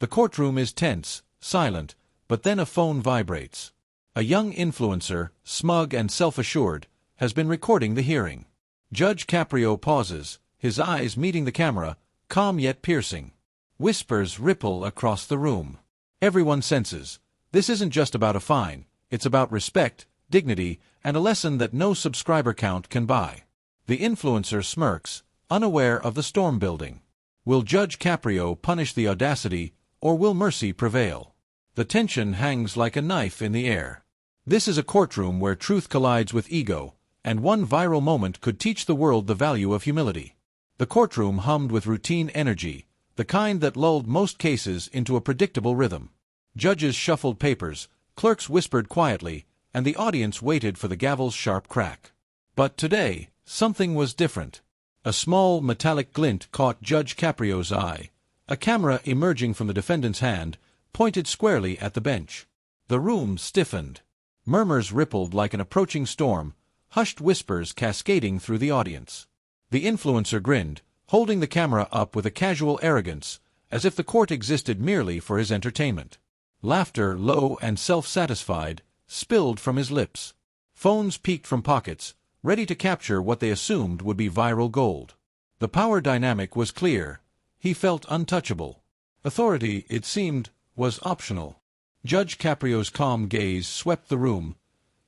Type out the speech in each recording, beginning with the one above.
The courtroom is tense, silent, but then a phone vibrates. A young influencer, smug and self-assured, has been recording the hearing. Judge Caprio pauses, his eyes meeting the camera, calm yet piercing. Whispers ripple across the room. Everyone senses, this isn't just about a fine, it's about respect, dignity, and a lesson that no subscriber count can buy. The influencer smirks, unaware of the storm building. Will Judge Caprio punish the audacity, or will mercy prevail? The tension hangs like a knife in the air. This is a courtroom where truth collides with ego, and one viral moment could teach the world the value of humility. The courtroom hummed with routine energy, the kind that lulled most cases into a predictable rhythm. Judges shuffled papers, clerks whispered quietly, and the audience waited for the gavel's sharp crack. But today, something was different. A small, metallic glint caught Judge Caprio's eye. A camera emerging from the defendant's hand pointed squarely at the bench. The room stiffened. Murmurs rippled like an approaching storm, hushed whispers cascading through the audience. The influencer grinned, holding the camera up with a casual arrogance, as if the court existed merely for his entertainment. Laughter, low and self-satisfied, spilled from his lips. Phones peeked from pockets, ready to capture what they assumed would be viral gold. The power dynamic was clear. He felt untouchable. Authority, it seemed, was optional. Judge Caprio's calm gaze swept the room,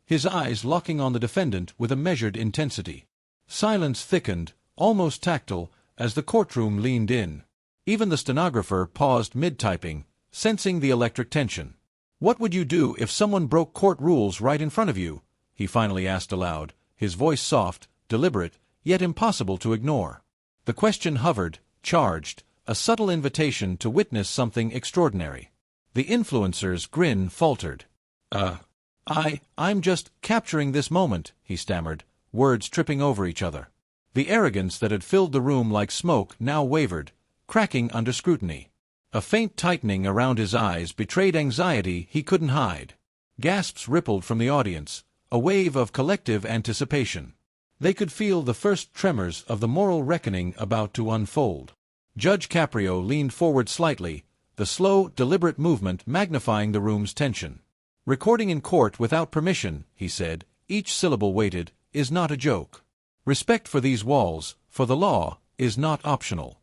his eyes locking on the defendant with a measured intensity. Silence thickened, almost tactile, as the courtroom leaned in. Even the stenographer paused mid-typing, sensing the electric tension. "What would you do if someone broke court rules right in front of you?" he finally asked aloud, his voice soft, deliberate, yet impossible to ignore. The question hovered, charged, a subtle invitation to witness something extraordinary. The influencer's grin faltered. I'm just capturing this moment," he stammered, words tripping over each other. The arrogance that had filled the room like smoke now wavered, cracking under scrutiny. A faint tightening around his eyes betrayed anxiety he couldn't hide. Gasps rippled from the audience, a wave of collective anticipation. They could feel the first tremors of the moral reckoning about to unfold. Judge Caprio leaned forward slightly, the slow, deliberate movement magnifying the room's tension. "Recording in court without permission," he said, each syllable weighted, "is not a joke. Respect for these walls, for the law, is not optional."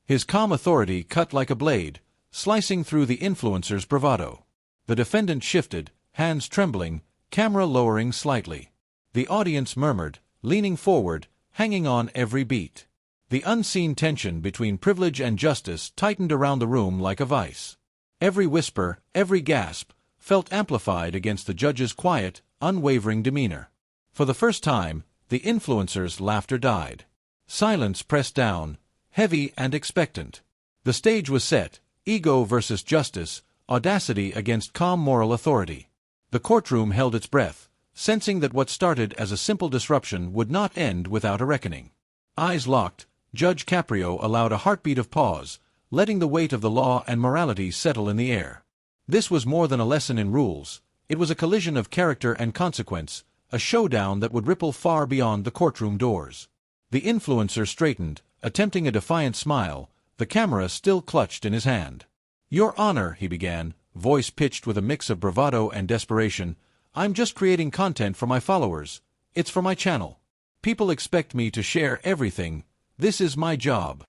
His calm authority cut like a blade, slicing through the influencer's bravado. The defendant shifted, hands trembling, camera lowering slightly. The audience murmured, leaning forward, hanging on every beat. The unseen tension between privilege and justice tightened around the room like a vice. Every whisper, every gasp, felt amplified against the judge's quiet, unwavering demeanor. For the first time, the influencer's laughter died. Silence pressed down, heavy and expectant. The stage was set, ego versus justice, audacity against calm moral authority. The courtroom held its breath, sensing that what started as a simple disruption would not end without a reckoning. Eyes locked, Judge Caprio allowed a heartbeat of pause, letting the weight of the law and morality settle in the air. This was more than a lesson in rules. It was a collision of character and consequence, a showdown that would ripple far beyond the courtroom doors. The influencer straightened, attempting a defiant smile, the camera still clutched in his hand. "Your Honor," he began, voice pitched with a mix of bravado and desperation, "I'm just creating content for my followers. It's for my channel. People expect me to share everything. This is my job."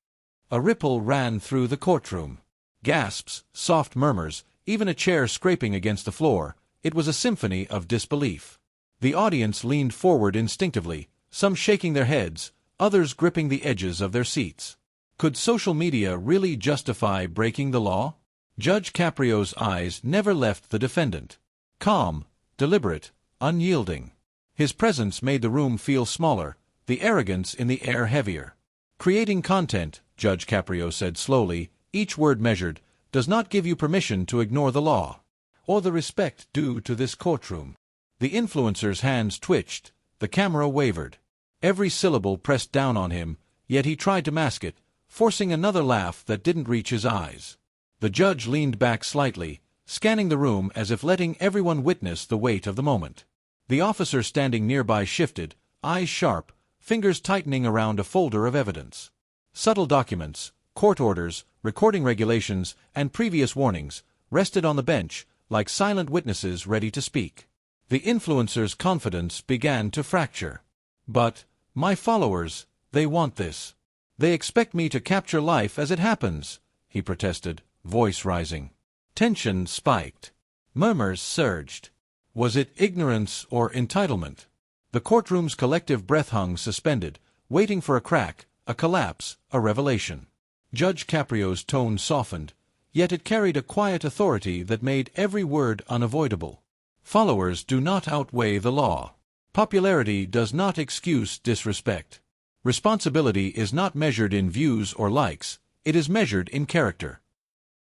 A ripple ran through the courtroom. Gasps, soft murmurs, even a chair scraping against the floor. It was a symphony of disbelief. The audience leaned forward instinctively, some shaking their heads, others gripping the edges of their seats. Could social media really justify breaking the law? Judge Caprio's eyes never left the defendant. Calm, deliberate, unyielding. His presence made the room feel smaller, the arrogance in the air heavier. "Creating content," Judge Caprio said slowly, each word measured, "does not give you permission to ignore the law, or the respect due to this courtroom." The influencer's hands twitched, the camera wavered. Every syllable pressed down on him, yet he tried to mask it, forcing another laugh that didn't reach his eyes. The judge leaned back slightly, scanning the room as if letting everyone witness the weight of the moment. The officer standing nearby shifted, eyes sharp, fingers tightening around a folder of evidence. Subtle documents, court orders, recording regulations, and previous warnings, rested on the bench, like silent witnesses ready to speak. The influencer's confidence began to fracture. "But, my followers, they want this. They expect me to capture life as it happens," he protested, voice rising. Tension spiked. Murmurs surged. Was it ignorance or entitlement? The courtroom's collective breath hung suspended, waiting for a crack, a collapse, a revelation. Judge Caprio's tone softened, yet it carried a quiet authority that made every word unavoidable. Followers do not outweigh the law. Popularity does not excuse disrespect. Responsibility is not measured in views or likes, it is measured in character.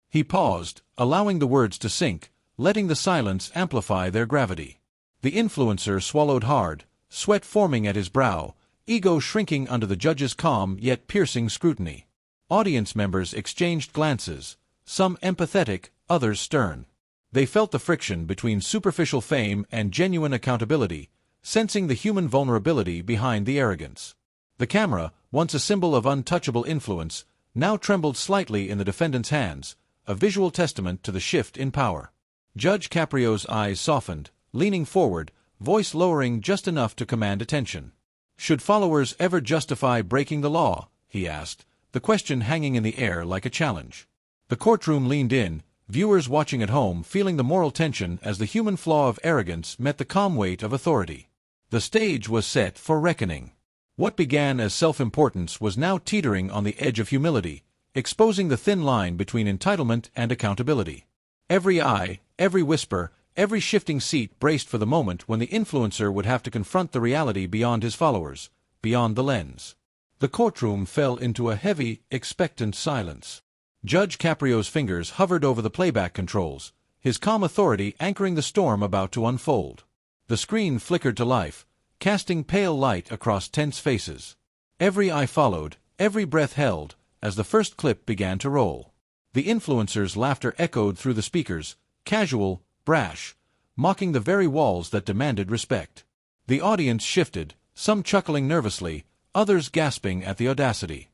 He paused, allowing the words to sink, letting the silence amplify their gravity. The influencer swallowed hard, sweat forming at his brow, ego shrinking under the judge's calm yet piercing scrutiny. Audience members exchanged glances, some empathetic, others stern. They felt the friction between superficial fame and genuine accountability, sensing the human vulnerability behind the arrogance. The camera, once a symbol of untouchable influence, now trembled slightly in the defendant's hands, a visual testament to the shift in power. Judge Caprio's eyes softened, leaning forward, voice lowering just enough to command attention. "Should followers ever justify breaking the law?" he asked, the question hanging in the air like a challenge. The courtroom leaned in, viewers watching at home feeling the moral tension as the human flaw of arrogance met the calm weight of authority. The stage was set for reckoning. What began as self-importance was now teetering on the edge of humility, exposing the thin line between entitlement and accountability. Every eye, every whisper, every shifting seat braced for the moment when the influencer would have to confront the reality beyond his followers, beyond the lens. The courtroom fell into a heavy, expectant silence. Judge Caprio's fingers hovered over the playback controls, his calm authority anchoring the storm about to unfold. The screen flickered to life, casting pale light across tense faces. Every eye followed, every breath held, as the first clip began to roll. The influencer's laughter echoed through the speakers, casual, brash, mocking the very walls that demanded respect. The audience shifted, some chuckling nervously, others gasping at the audacity.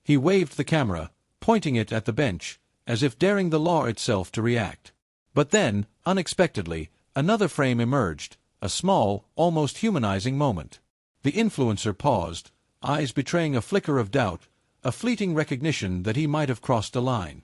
He waved the camera, pointing it at the bench, as if daring the law itself to react. But then, unexpectedly, another frame emerged, a small, almost humanizing moment. The influencer paused, eyes betraying a flicker of doubt, a fleeting recognition that he might have crossed a line.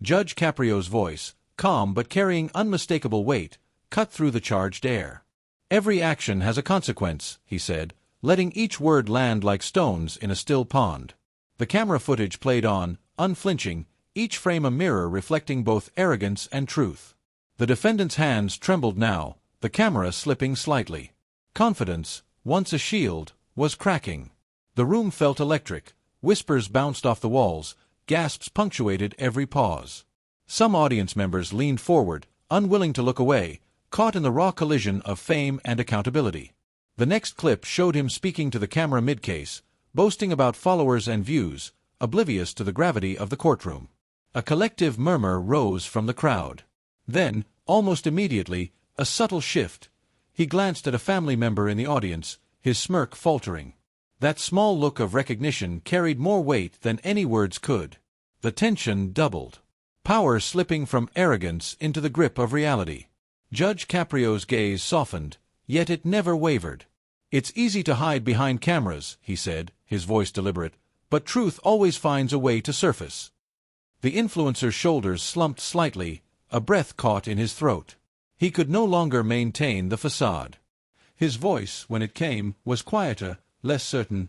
Judge Caprio's voice, calm but carrying unmistakable weight, cut through the charged air. "Every action has a consequence," he said, letting each word land like stones in a still pond. The camera footage played on, unflinching, each frame a mirror reflecting both arrogance and truth. The defendant's hands trembled now, the camera slipping slightly. Confidence, once a shield, was cracking. The room felt electric, whispers bounced off the walls, gasps punctuated every pause. Some audience members leaned forward, unwilling to look away, caught in the raw collision of fame and accountability. The next clip showed him speaking to the camera mid-case, boasting about followers and views, oblivious to the gravity of the courtroom. A collective murmur rose from the crowd. Then, almost immediately, a subtle shift. He glanced at a family member in the audience, his smirk faltering. That small look of recognition carried more weight than any words could. The tension doubled. Power slipping from arrogance into the grip of reality. Judge Caprio's gaze softened, yet it never wavered. "It's easy to hide behind cameras," he said, his voice deliberate, "but truth always finds a way to surface." The influencer's shoulders slumped slightly, a breath caught in his throat. He could no longer maintain the facade. His voice, when it came, was quieter, less certain.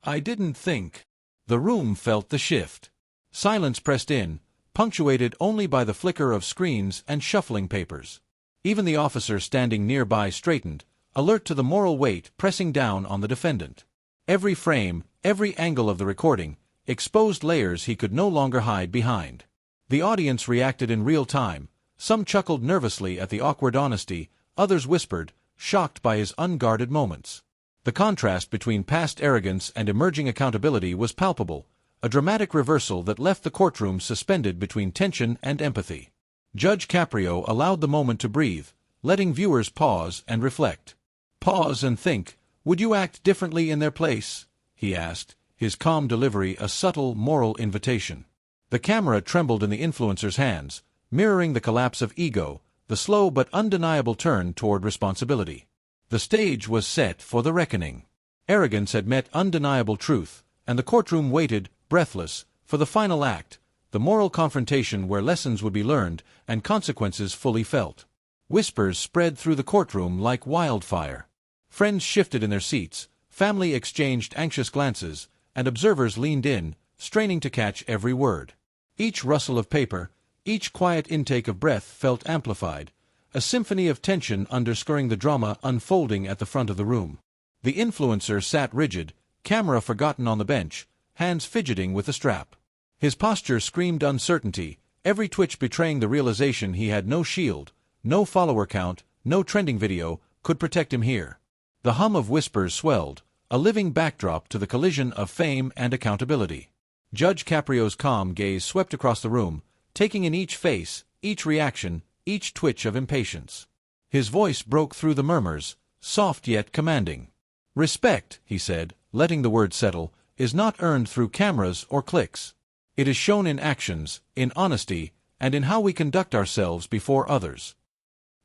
I didn't think." The room felt the shift. Silence pressed in, punctuated only by the flicker of screens and shuffling papers. Even the officer standing nearby straightened, alert to the moral weight pressing down on the defendant. Every frame, every angle of the recording, exposed layers he could no longer hide behind. The audience reacted in real time. Some chuckled nervously at the awkward honesty, others whispered, shocked by his unguarded moments. The contrast between past arrogance and emerging accountability was palpable, a dramatic reversal that left the courtroom suspended between tension and empathy. Judge Caprio allowed the moment to breathe, letting viewers pause and reflect. "Pause and think, would you act differently in their place?" he asked, his calm delivery a subtle moral invitation. The camera trembled in the influencer's hands, mirroring the collapse of ego, the slow but undeniable turn toward responsibility. The stage was set for the reckoning. Arrogance had met undeniable truth, and the courtroom waited, breathless, for the final act, the moral confrontation where lessons would be learned and consequences fully felt. Whispers spread through the courtroom like wildfire. Friends shifted in their seats, family exchanged anxious glances, and observers leaned in, straining to catch every word. Each rustle of paper, each quiet intake of breath felt amplified, a symphony of tension underscoring the drama unfolding at the front of the room. The influencer sat rigid, camera forgotten on the bench, hands fidgeting with the strap. His posture screamed uncertainty, every twitch betraying the realization he had no shield, no follower count, no trending video could protect him here. The hum of whispers swelled, a living backdrop to the collision of fame and accountability. Judge Caprio's calm gaze swept across the room, taking in each face, each reaction, each twitch of impatience. His voice broke through the murmurs, soft yet commanding. "Respect," he said, letting the word settle, "is not earned through cameras or clicks. It is shown in actions, in honesty, and in how we conduct ourselves before others."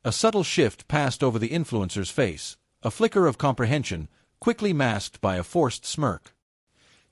A subtle shift passed over the influencer's face, a flicker of comprehension, quickly masked by a forced smirk.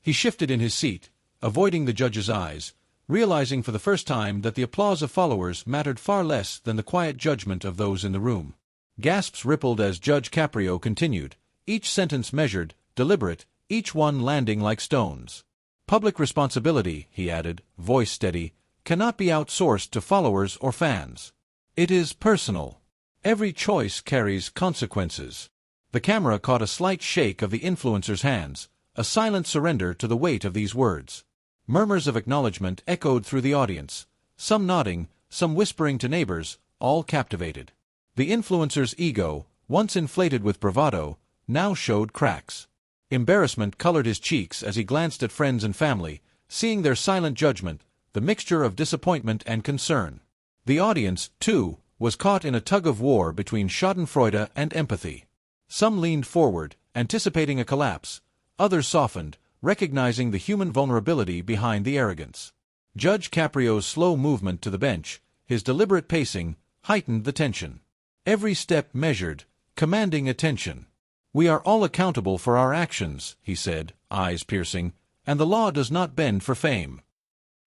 He shifted in his seat, avoiding the judge's eyes, realizing for the first time that the applause of followers mattered far less than the quiet judgment of those in the room. Gasps rippled as Judge Caprio continued, each sentence measured, deliberate, each one landing like stones. "Public responsibility," he added, voice steady, "cannot be outsourced to followers or fans. It is personal. Every choice carries consequences." The camera caught a slight shake of the influencer's hands, a silent surrender to the weight of these words. Murmurs of acknowledgement echoed through the audience, some nodding, some whispering to neighbors, all captivated. The influencer's ego, once inflated with bravado, now showed cracks. Embarrassment colored his cheeks as he glanced at friends and family, seeing their silent judgment, the mixture of disappointment and concern. The audience, too, was caught in a tug-of-war between schadenfreude and empathy. Some leaned forward, anticipating a collapse, others softened, recognizing the human vulnerability behind the arrogance. Judge Caprio's slow movement to the bench, his deliberate pacing, heightened the tension. Every step measured, commanding attention. "We are all accountable for our actions," he said, eyes piercing, "and the law does not bend for fame."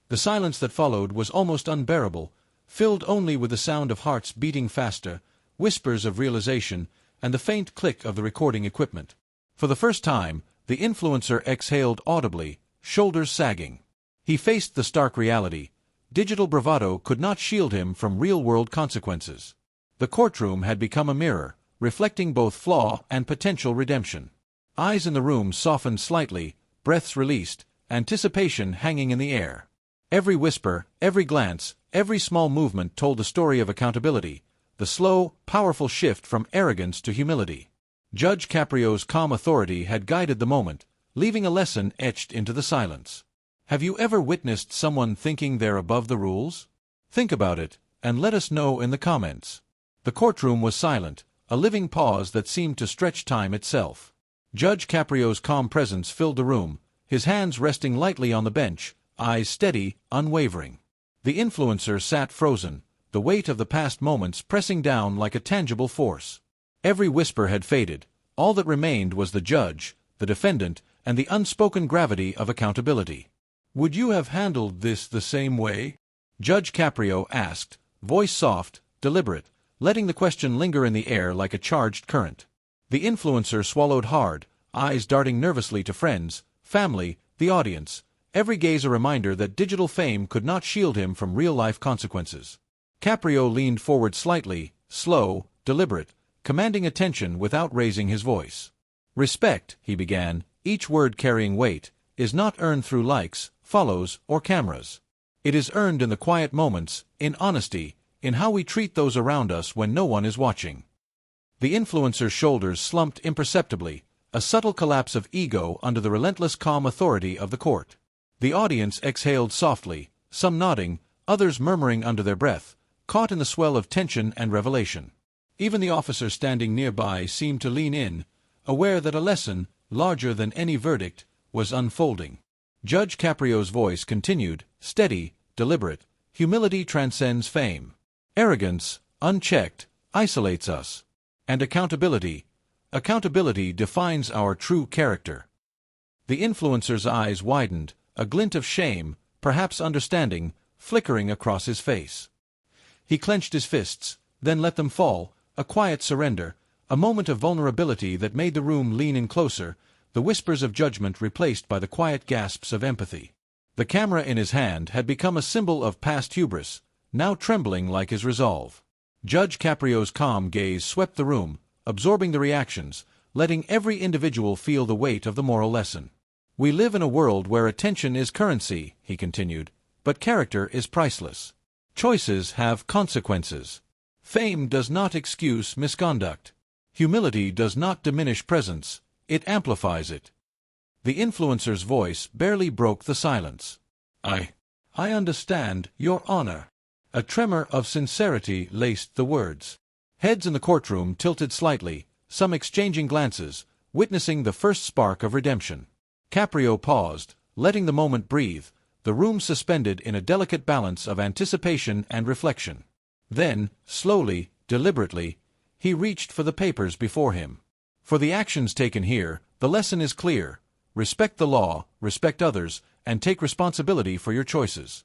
The silence that followed was almost unbearable, filled only with the sound of hearts beating faster, whispers of realization, and the faint click of the recording equipment. For the first time, the influencer exhaled audibly, shoulders sagging. He faced the stark reality. Digital bravado could not shield him from real-world consequences. The courtroom had become a mirror, reflecting both flaw and potential redemption. Eyes in the room softened slightly, breaths released, anticipation hanging in the air. Every whisper, every glance, every small movement told the story of accountability, the slow, powerful shift from arrogance to humility. Judge Caprio's calm authority had guided the moment, leaving a lesson etched into the silence. Have you ever witnessed someone thinking they're above the rules? Think about it, and let us know in the comments. The courtroom was silent, a living pause that seemed to stretch time itself. Judge Caprio's calm presence filled the room, his hands resting lightly on the bench, eyes steady, unwavering. The influencer sat frozen, the weight of the past moments pressing down like a tangible force. Every whisper had faded. All that remained was the judge, the defendant, and the unspoken gravity of accountability. "Would you have handled this the same way?" Judge Caprio asked, voice soft, deliberate, letting the question linger in the air like a charged current. The influencer swallowed hard, eyes darting nervously to friends, family, the audience, every gaze a reminder that digital fame could not shield him from real-life consequences. Caprio leaned forward slightly, slow, deliberate, commanding attention without raising his voice. "Respect," he began, each word carrying weight, "is not earned through likes, follows, or cameras. It is earned in the quiet moments, in honesty, in how we treat those around us when no one is watching." The influencer's shoulders slumped imperceptibly, a subtle collapse of ego under the relentless calm authority of the court. The audience exhaled softly, some nodding, others murmuring under their breath, caught in the swell of tension and revelation. Even the officer standing nearby seemed to lean in, aware that a lesson, larger than any verdict, was unfolding. Judge Caprio's voice continued, steady, deliberate. Humility transcends fame. Arrogance, unchecked, isolates us. And accountability defines our true character. The influencer's eyes widened, a glint of shame, perhaps understanding, flickering across his face. He clenched his fists, then let them fall, a quiet surrender, a moment of vulnerability that made the room lean in closer, the whispers of judgment replaced by the quiet gasps of empathy. The camera in his hand had become a symbol of past hubris, now trembling like his resolve. Judge Caprio's calm gaze swept the room, absorbing the reactions, letting every individual feel the weight of the moral lesson. "We live in a world where attention is currency," he continued, "but character is priceless. Choices have consequences. Fame does not excuse misconduct. Humility does not diminish presence, it amplifies it." The influencer's voice barely broke the silence. I understand, Your Honor." A tremor of sincerity laced the words. Heads in the courtroom tilted slightly, some exchanging glances, witnessing the first spark of redemption. Caprio paused, letting the moment breathe, the room suspended in a delicate balance of anticipation and reflection. Then, slowly, deliberately, he reached for the papers before him. "For the actions taken here, the lesson is clear. Respect the law, respect others, and take responsibility for your choices."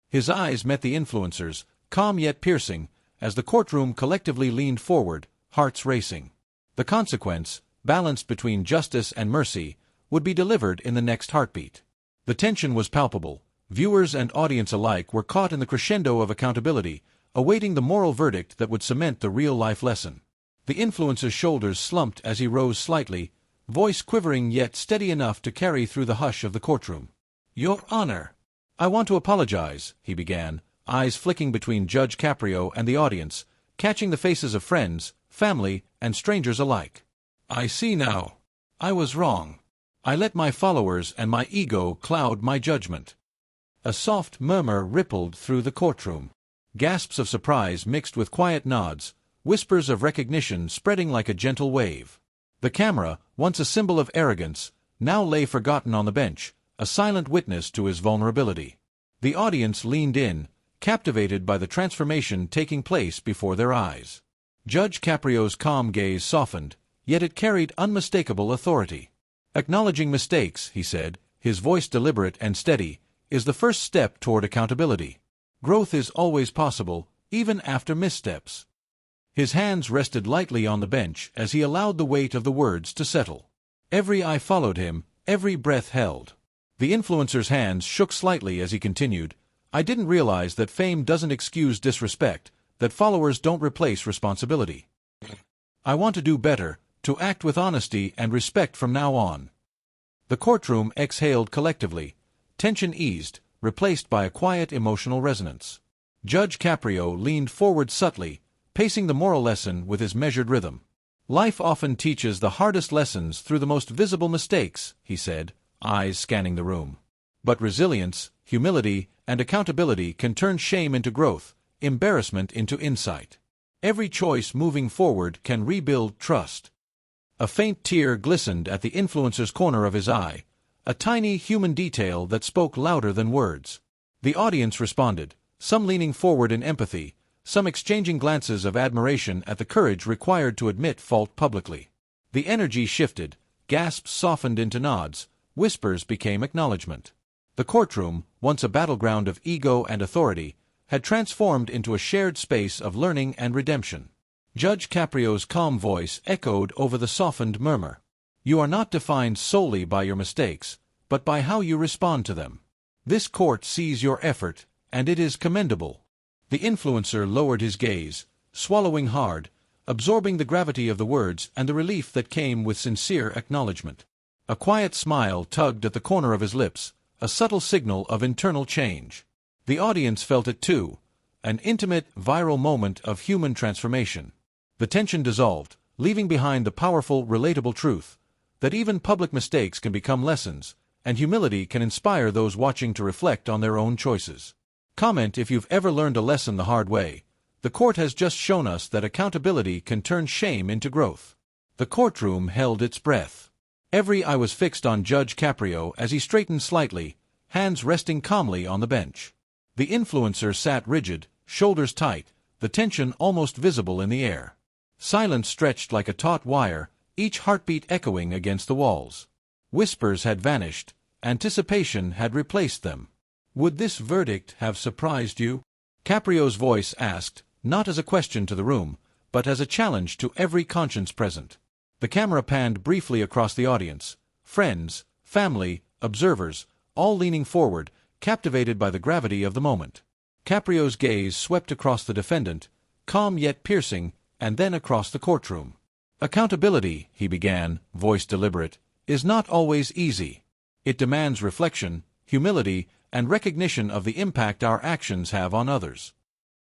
His eyes met the influencer's, calm yet piercing, as the courtroom collectively leaned forward, hearts racing. The consequence, balanced between justice and mercy, would be delivered in the next heartbeat. The tension was palpable. Viewers and audience alike were caught in the crescendo of accountability, awaiting the moral verdict that would cement the real-life lesson. The influencer's shoulders slumped as he rose slightly, voice quivering yet steady enough to carry through the hush of the courtroom. "Your Honor, I want to apologize," he began, eyes flicking between Judge Caprio and the audience, catching the faces of friends, family, and strangers alike. "I see now. I was wrong. I let my followers and my ego cloud my judgment." A soft murmur rippled through the courtroom. Gasps of surprise mixed with quiet nods, whispers of recognition spreading like a gentle wave. The camera, once a symbol of arrogance, now lay forgotten on the bench, a silent witness to his vulnerability. The audience leaned in, captivated by the transformation taking place before their eyes. Judge Caprio's calm gaze softened, yet it carried unmistakable authority. "Acknowledging mistakes," he said, his voice deliberate and steady, "is the first step toward accountability. Growth is always possible, even after missteps." His hands rested lightly on the bench as he allowed the weight of the words to settle. Every eye followed him, every breath held. The influencer's hands shook slightly as he continued, "I didn't realize that fame doesn't excuse disrespect, that followers don't replace responsibility. I want to do better, to act with honesty and respect from now on." The courtroom exhaled collectively, tension eased, replaced by a quiet emotional resonance. Judge Caprio leaned forward subtly, pacing the moral lesson with his measured rhythm. "Life often teaches the hardest lessons through the most visible mistakes," he said, eyes scanning the room. "But resilience, humility, and accountability can turn shame into growth, embarrassment into insight. Every choice moving forward can rebuild trust." A faint tear glistened at the influencer's corner of his eye, a tiny human detail that spoke louder than words. The audience responded, some leaning forward in empathy, some exchanging glances of admiration at the courage required to admit fault publicly. The energy shifted, gasps softened into nods, whispers became acknowledgement. The courtroom, once a battleground of ego and authority, had transformed into a shared space of learning and redemption. Judge Caprio's calm voice echoed over the softened murmur. "You are not defined solely by your mistakes, but by how you respond to them. This court sees your effort, and it is commendable." The influencer lowered his gaze, swallowing hard, absorbing the gravity of the words and the relief that came with sincere acknowledgement. A quiet smile tugged at the corner of his lips, a subtle signal of internal change. The audience felt it too, an intimate, viral moment of human transformation. The tension dissolved, leaving behind the powerful, relatable truth that even public mistakes can become lessons, and humility can inspire those watching to reflect on their own choices. Comment if you've ever learned a lesson the hard way. The court has just shown us that accountability can turn shame into growth. The courtroom held its breath. Every eye was fixed on Judge Caprio as he straightened slightly, hands resting calmly on the bench. The influencer sat rigid, shoulders tight, the tension almost visible in the air. Silence stretched like a taut wire, each heartbeat echoing against the walls. Whispers had vanished, anticipation had replaced them. "Would this verdict have surprised you?" Caprio's voice asked, not as a question to the room, but as a challenge to every conscience present. The camera panned briefly across the audience. Friends, family, observers, all leaning forward, captivated by the gravity of the moment. Caprio's gaze swept across the defendant, calm yet piercing, and then across the courtroom. "Accountability," he began, voice deliberate, "is not always easy. It demands reflection, humility, and recognition of the impact our actions have on others."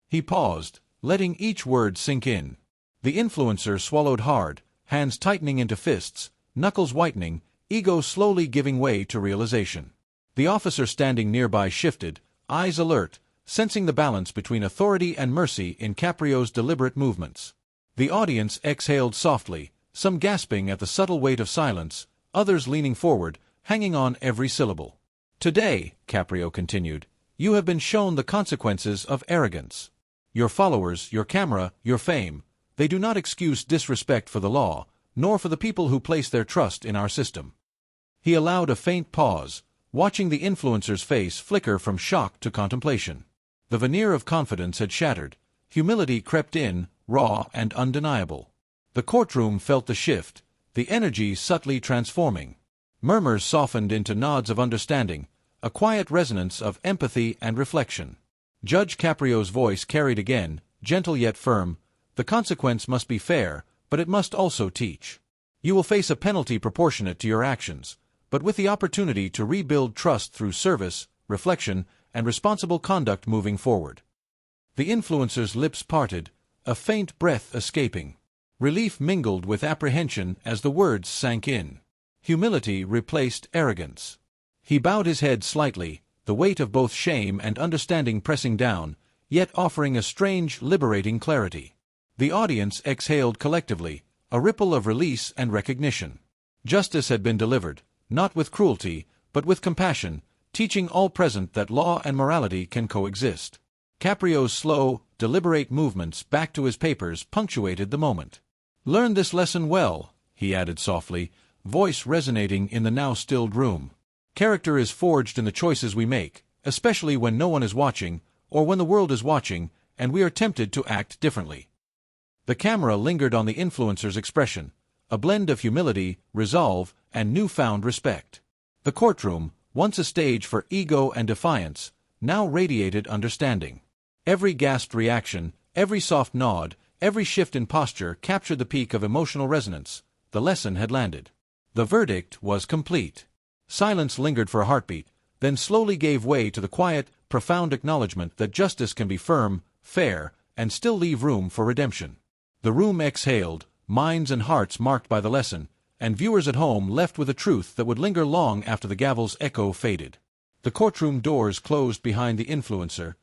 He paused, letting each word sink in. The influencer swallowed hard, hands tightening into fists, knuckles whitening, ego slowly giving way to realization. The officer standing nearby shifted, eyes alert, sensing the balance between authority and mercy in Caprio's deliberate movements. The audience exhaled softly, some gasping at the subtle weight of silence, others leaning forward, hanging on every syllable. "Today," Caprio continued, "you have been shown the consequences of arrogance. Your followers, your camera, your fame, they do not excuse disrespect for the law, nor for the people who place their trust in our system." He allowed a faint pause, watching the influencer's face flicker from shock to contemplation. The veneer of confidence had shattered. Humility crept in, raw and undeniable. The courtroom felt the shift, the energy subtly transforming. Murmurs softened into nods of understanding, a quiet resonance of empathy and reflection. Judge Caprio's voice carried again, gentle yet firm, "The consequence must be fair, but it must also teach. You will face a penalty proportionate to your actions, but with the opportunity to rebuild trust through service, reflection, and responsible conduct moving forward." The influencer's lips parted, a faint breath escaping. Relief mingled with apprehension as the words sank in. Humility replaced arrogance. He bowed his head slightly, the weight of both shame and understanding pressing down, yet offering a strange, liberating clarity. The audience exhaled collectively, a ripple of release and recognition. Justice had been delivered, not with cruelty, but with compassion, teaching all present that law and morality can coexist. Caprio's slow, deliberate movements back to his papers punctuated the moment. "Learn this lesson well," he added softly, voice resonating in the now stilled room. "Character is forged in the choices we make, especially when no one is watching, or when the world is watching, and we are tempted to act differently." The camera lingered on the influencer's expression, a blend of humility, resolve, and newfound respect. The courtroom, once a stage for ego and defiance, now radiated understanding. Every gasped reaction, every soft nod, every shift in posture captured the peak of emotional resonance. The lesson had landed. The verdict was complete. Silence lingered for a heartbeat, then slowly gave way to the quiet, profound acknowledgement that justice can be firm, fair, and still leave room for redemption. The room exhaled, minds and hearts marked by the lesson, and viewers at home left with a truth that would linger long after the gavel's echo faded. The courtroom doors closed behind the influencer,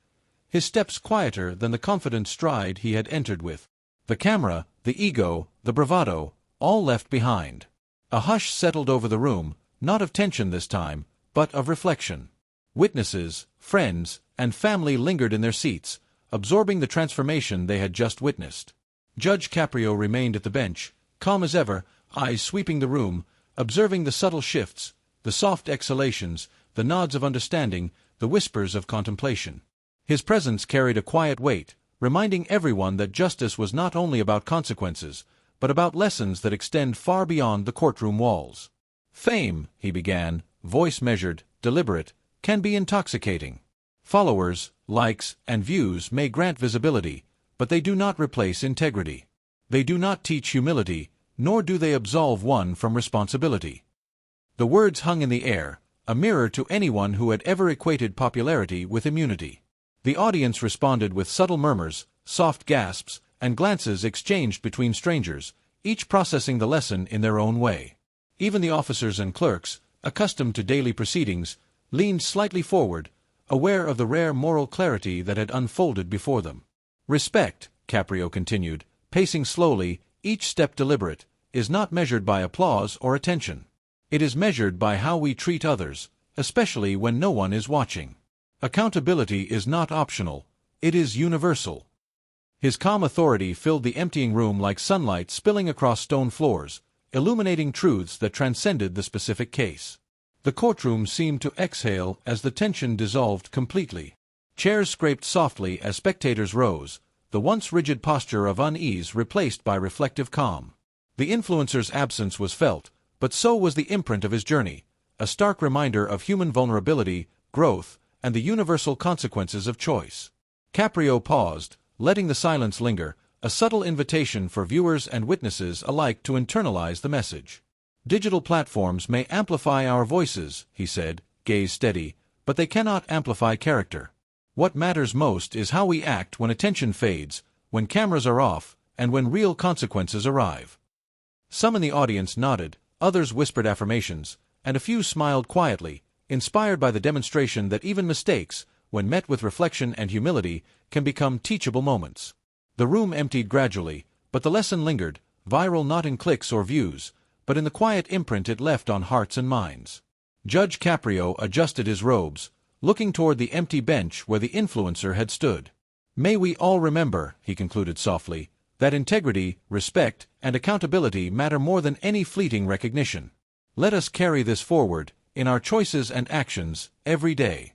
his steps quieter than the confident stride he had entered with. The camera, the ego, the bravado, all left behind. A hush settled over the room, not of tension this time, but of reflection. Witnesses, friends, and family lingered in their seats, absorbing the transformation they had just witnessed. Judge Caprio remained at the bench, calm as ever, eyes sweeping the room, observing the subtle shifts, the soft exhalations, the nods of understanding, the whispers of contemplation. His presence carried a quiet weight, reminding everyone that justice was not only about consequences, but about lessons that extend far beyond the courtroom walls. "Fame," he began, voice measured, deliberate, "can be intoxicating. Followers, likes, and views may grant visibility, but they do not replace integrity. They do not teach humility, nor do they absolve one from responsibility." The words hung in the air, a mirror to anyone who had ever equated popularity with immunity. The audience responded with subtle murmurs, soft gasps, and glances exchanged between strangers, each processing the lesson in their own way. Even the officers and clerks, accustomed to daily proceedings, leaned slightly forward, aware of the rare moral clarity that had unfolded before them. "Respect," Caprio continued, pacing slowly, each step deliberate, "is not measured by applause or attention. It is measured by how we treat others, especially when no one is watching. Accountability is not optional, it is universal. His calm authority filled the emptying room like sunlight spilling across stone floors, illuminating truths that transcended the specific case. The courtroom seemed to exhale as the tension dissolved completely. Chairs scraped softly as spectators rose, the once rigid posture of unease replaced by reflective calm. The influencer's absence was felt, but so was the imprint of his journey, a stark reminder of human vulnerability, growth, and the universal consequences of choice. Caprio paused, letting the silence linger, a subtle invitation for viewers and witnesses alike to internalize the message. Digital platforms may amplify our voices, he said, gaze steady, but they cannot amplify character. What matters most is how we act when attention fades, when cameras are off, and when real consequences arrive. Some in the audience nodded, others whispered affirmations, and a few smiled quietly, inspired by the demonstration that even mistakes, when met with reflection and humility, can become teachable moments. The room emptied gradually, but the lesson lingered, viral not in clicks or views, but in the quiet imprint it left on hearts and minds. Judge Caprio adjusted his robes, looking toward the empty bench where the influencer had stood. May we all remember, he concluded softly, that integrity, respect, and accountability matter more than any fleeting recognition. Let us carry this forward, in our choices and actions, every day.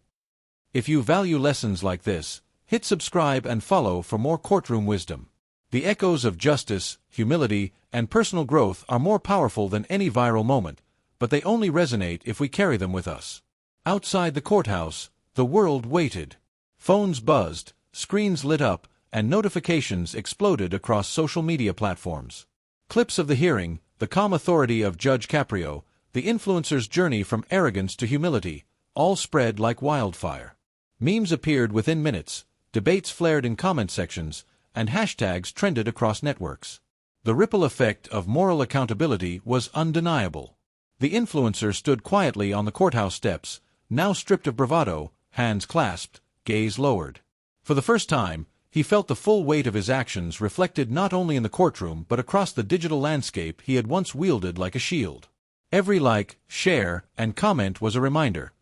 If you value lessons like this, hit subscribe and follow for more courtroom wisdom. The echoes of justice, humility, and personal growth are more powerful than any viral moment, but they only resonate if we carry them with us. Outside the courthouse, the world waited. Phones buzzed, screens lit up, and notifications exploded across social media platforms. Clips of the hearing, the calm authority of Judge Caprio, the influencer's journey from arrogance to humility, all spread like wildfire. Memes appeared within minutes, debates flared in comment sections, and hashtags trended across networks. The ripple effect of moral accountability was undeniable. The influencer stood quietly on the courthouse steps, now stripped of bravado, hands clasped, gaze lowered. For the first time, he felt the full weight of his actions reflected not only in the courtroom but across the digital landscape he had once wielded like a shield. Every like, share, and comment was a reminder.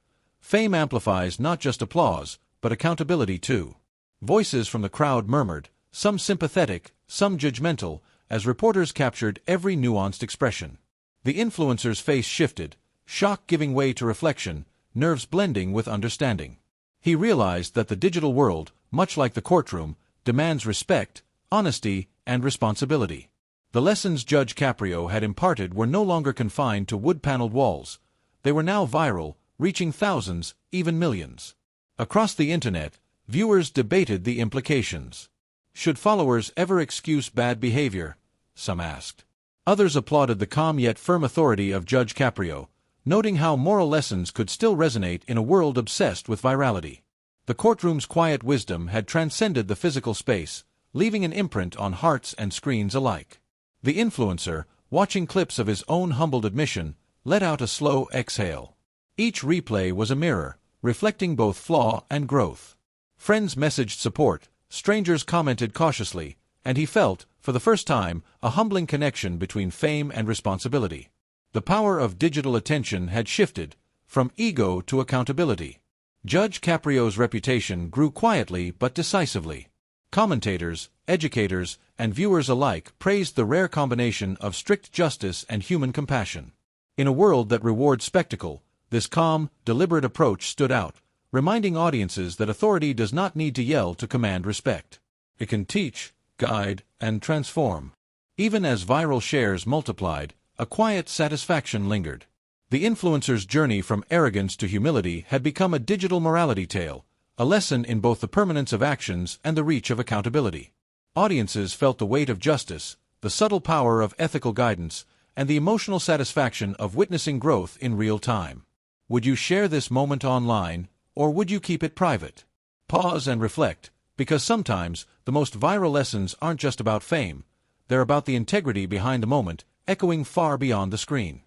Fame amplifies not just applause, but accountability too. Voices from the crowd murmured, some sympathetic, some judgmental, as reporters captured every nuanced expression. The influencer's face shifted, shock giving way to reflection, nerves blending with understanding. He realized that the digital world, much like the courtroom, demands respect, honesty, and responsibility. The lessons Judge Caprio had imparted were no longer confined to wood-paneled walls. They were now viral, reaching thousands, even millions. Across the internet, viewers debated the implications. Should followers ever excuse bad behavior? Some asked. Others applauded the calm yet firm authority of Judge Caprio, noting how moral lessons could still resonate in a world obsessed with virality. The courtroom's quiet wisdom had transcended the physical space, leaving an imprint on hearts and screens alike. The influencer, watching clips of his own humbled admission, let out a slow exhale. Each replay was a mirror, reflecting both flaw and growth. Friends messaged support, strangers commented cautiously, and he felt, for the first time, a humbling connection between fame and responsibility. The power of digital attention had shifted, from ego to accountability. Judge Caprio's reputation grew quietly but decisively. Commentators, educators, and viewers alike praised the rare combination of strict justice and human compassion. In a world that rewards spectacle, this calm, deliberate approach stood out, reminding audiences that authority does not need to yell to command respect. It can teach, guide, and transform. Even as viral shares multiplied, a quiet satisfaction lingered. The influencer's journey from arrogance to humility had become a digital morality tale, a lesson in both the permanence of actions and the reach of accountability. Audiences felt the weight of justice, the subtle power of ethical guidance, and the emotional satisfaction of witnessing growth in real time. Would you share this moment online, or would you keep it private? Pause and reflect, because sometimes the most viral lessons aren't just about fame, they're about the integrity behind the moment, echoing far beyond the screen.